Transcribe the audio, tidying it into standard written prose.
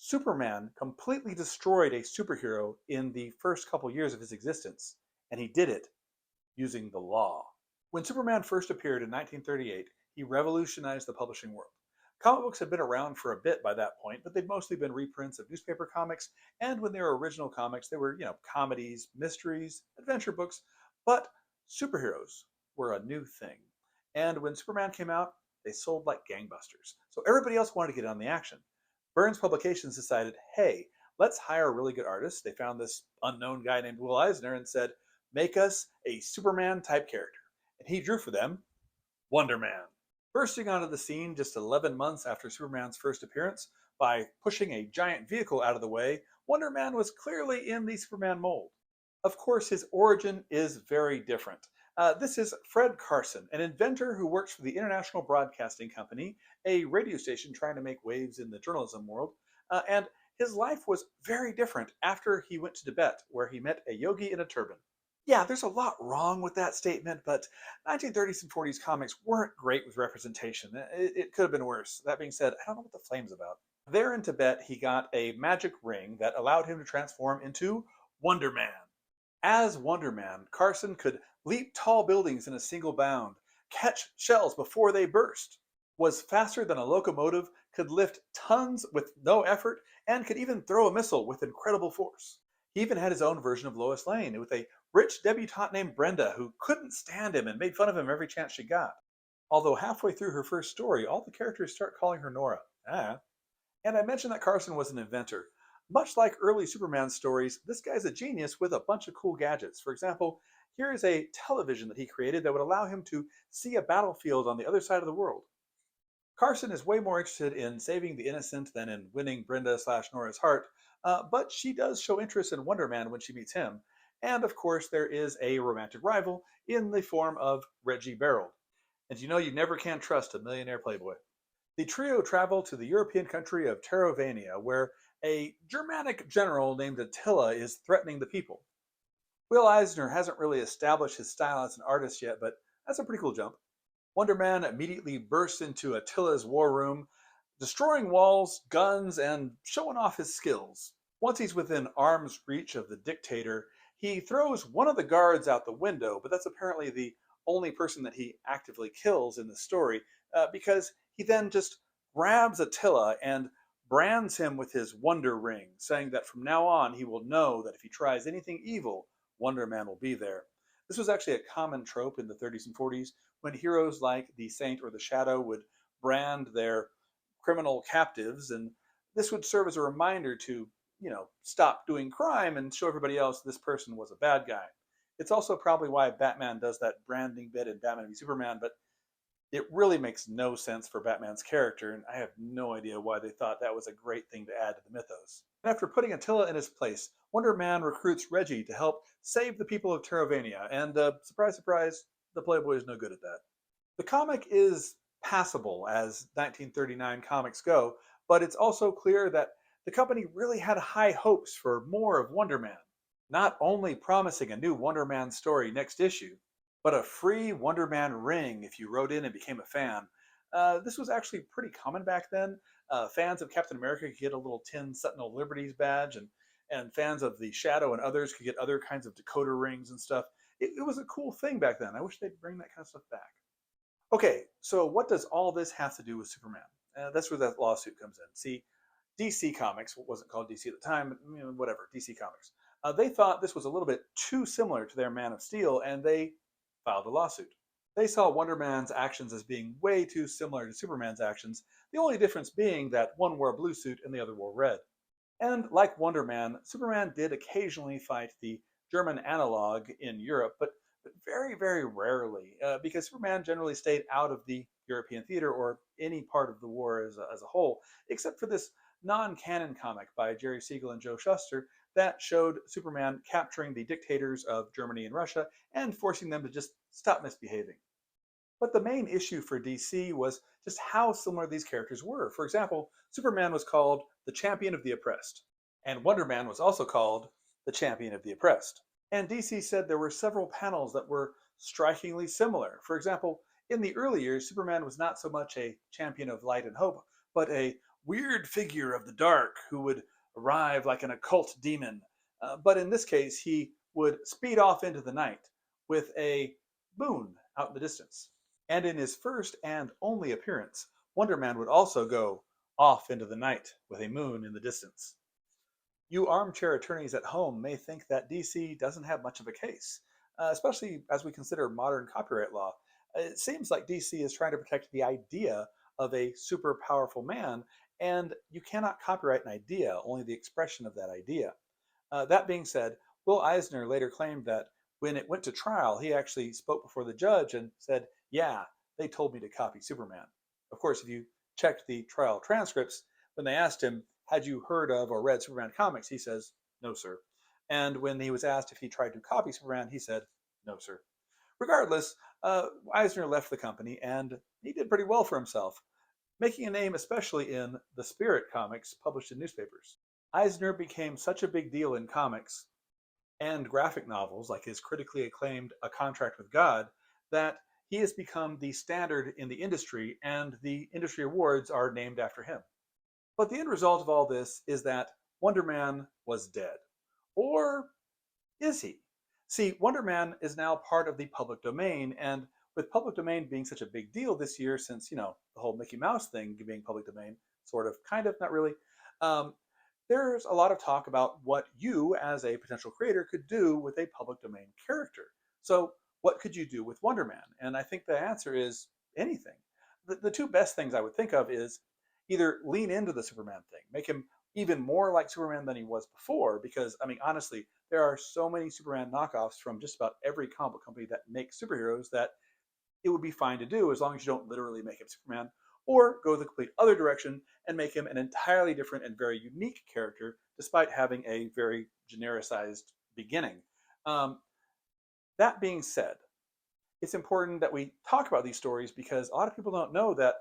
Superman completely destroyed a superhero in the first couple years of his existence, and he did it using the law. When Superman first appeared in 1938, he revolutionized the publishing world. Comic books had been around for a bit by that point, but they'd mostly been reprints of newspaper comics, and when they were original comics, they were, comedies, mysteries, adventure books, but superheroes were a new thing. And when Superman came out, they sold like gangbusters. So everybody else wanted to get on the action. Bruns Publications decided, hey, let's hire a really good artist. They found this unknown guy named Will Eisner and said, make us a Superman type character. And he drew for them Wonderman. Bursting onto the scene just 11 months after Superman's first appearance by pushing a giant vehicle out of the way, Wonderman was clearly in the Superman mold. Of course, his origin is very different. This is Fred Carson, an inventor who works for the International Broadcasting Company, a radio station trying to make waves in the journalism world. And his life was very different after he went to Tibet, where he met a yogi in a turban. Yeah, there's a lot wrong with that statement, but 1930s and 40s comics weren't great with representation. It could have been worse. That being said, I don't know what the flame's about. There in Tibet, he got a magic ring that allowed him to transform into Wonder Man. As Wonder Man, Carson could leap tall buildings in a single bound, catch shells before they burst, was faster than a locomotive, could lift tons with no effort, and could even throw a missile with incredible force. He even had his own version of Lois Lane with a rich debutante named Brenda who couldn't stand him and made fun of him every chance she got. Although halfway through her first story, all the characters start calling her Nora. And I mentioned that Carson was an inventor. Much like early Superman stories, this guy's a genius with a bunch of cool gadgets. For example, here is a television that he created that would allow him to see a battlefield on the other side of the world. Carson is way more interested in saving the innocent than in winning Brenda/Nora's heart, but she does show interest in Wonder Man when she meets him. And of course, there is a romantic rival in the form of Reggie Barold. And you know you never can trust a millionaire playboy. The trio travel to the European country of Terrovania, where a Germanic general named Attila is threatening the people. Will Eisner hasn't really established his style as an artist yet, but that's a pretty cool jump. Wonder Man immediately bursts into Attila's war room, destroying walls, guns, and showing off his skills. Once he's within arm's reach of the dictator, he throws one of the guards out the window, but that's apparently the only person that he actively kills in the story, because he then just grabs Attila and brands him with his Wonder Ring, saying that from now on he will know that if he tries anything evil, Wonder Man will be there. This was actually a common trope in the 30s and 40s when heroes like the Saint or the Shadow would brand their criminal captives, and this would serve as a reminder to, stop doing crime and show everybody else this person was a bad guy. It's also probably why Batman does that branding bit in Batman v Superman, but it really makes no sense for Batman's character, and I have no idea why they thought that was a great thing to add to the mythos. And after putting Attila in his place, Wonder Man recruits Reggie to help save the people of Terrovania, and surprise, surprise, the Playboy is no good at that. The comic is passable as 1939 comics go, but it's also clear that the company really had high hopes for more of Wonder Man, not only promising a new Wonder Man story next issue, but a free Wonder Man ring if you wrote in and became a fan. This was actually pretty common back then. Fans of Captain America could get a little tin Sentinel Liberties badge, and fans of the Shadow and others could get other kinds of decoder rings and stuff. It was a cool thing back then. I wish they'd bring that kind of stuff back. Okay, so what does all this have to do with Superman? That's where that lawsuit comes in. See, DC Comics, what wasn't called DC at the time, but whatever, DC Comics. They thought this was a little bit too similar to their Man of Steel, and they filed a lawsuit. They saw Wonder Man's actions as being way too similar to Superman's actions, the only difference being that one wore a blue suit and the other wore red. And like Wonder Man, Superman did occasionally fight the German analog in Europe, but very, very rarely, because Superman generally stayed out of the European theater or any part of the war as a whole, except for this non-canon comic by Jerry Siegel and Joe Shuster that showed Superman capturing the dictators of Germany and Russia and forcing them to just stop misbehaving. But the main issue for DC was just how similar these characters were. For example, Superman was called the champion of the oppressed, and Wonder Man was also called the champion of the oppressed. And DC said there were several panels that were strikingly similar. For example, in the early years, Superman was not so much a champion of light and hope, but a weird figure of the dark who would arrive like an occult demon. But in this case, he would speed off into the night with a moon out in the distance. And in his first and only appearance, Wonderman would also go off into the night with a moon in the distance. You armchair attorneys at home may think that DC doesn't have much of a case, especially as we consider modern copyright law. It seems like DC is trying to protect the idea of a super powerful man, and you cannot copyright an idea, only the expression of that idea. That being said, Will Eisner later claimed that when it went to trial, he actually spoke before the judge and said, "Yeah, they told me to copy Superman." Of course, if you checked the trial transcripts, when they asked him, "Had you heard of or read Superman comics?" he says, "No, sir." And when he was asked if he tried to copy Superman, he said, "No, sir." Regardless, Eisner left the company and he did pretty well for himself, making a name especially in the Spirit comics published in newspapers. Eisner became such a big deal in comics and graphic novels, like his critically acclaimed A Contract with God, that he has become the standard in the industry, and the industry awards are named after him. But the end result of all this is that Wonder Man was dead. Or is he? See, Wonder Man is now part of the public domain, and with public domain being such a big deal this year, since, the whole Mickey Mouse thing being public domain, sort of, kind of, not really, um, there's a lot of talk about what you, as a potential creator, could do with a public domain character. So, what could you do with Wonder Man? And I think the answer is anything. The two best things I would think of is either lean into the Superman thing, make him even more like Superman than he was before, because, I mean, honestly, there are so many Superman knockoffs from just about every comic book company that makes superheroes that it would be fine to do as long as you don't literally make him Superman, or go the complete other direction and make him an entirely different and very unique character, despite having a very genericized beginning. Um, that being said, it's important that we talk about these stories because a lot of people don't know that